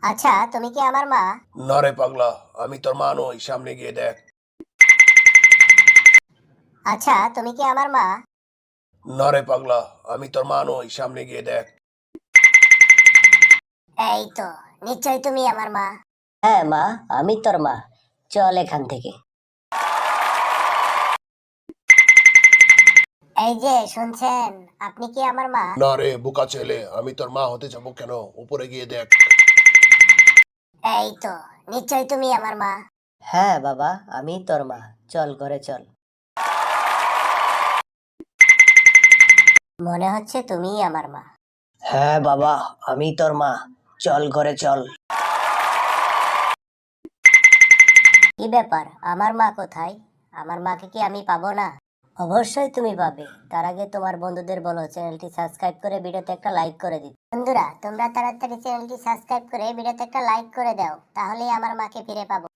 আচ্ছা, তুমি কি আমার মা? না রে পাগলা, আমি তোর মা নই, সামনে গিয়ে দেখ। আচ্ছা, তুমি কি আমার মা? না রে পাগলা, আমি তোর মা নই, সামনে গিয়ে দেখ। এই তো, নিশ্চয়ই তুমি আমার মা। হ্যাঁ মা, আমি তোর মা। চল এখান থেকে। এই যে শুনছেন, আপনি কি আমার মা? না রে বোকা ছেলে, আমি তোর মা হতে যাবো কেন? উপরে গিয়ে দেখ। এই তো, নিশ্চয়ই তুমি আমার মা। হ্যাঁ বাবা, আমি তোর মা। চল ঘরে চল। মনে হচ্ছে তুমিই আমার মা। হ্যাঁ বাবা, আমি তোর মা। চল ঘরে চল। কি ব্যাপার, আমার মা কোথায়? আমার মাকে কি আমি পাবো না? অবশ্যই তুমি পাবে। তার আগে তোমার বন্ধুদের বলো চ্যানেলটি সাবস্ক্রাইব করে ভিডিওতে একটা লাইক করে দিতে। বন্ধুরা, তোমরা তাড়াতাড়ি চ্যানেলটি সাবস্ক্রাইব করে ভিডিওতে একটা লাইক করে দাও, তাহলেই আমার মাকে ফিরে পাবো।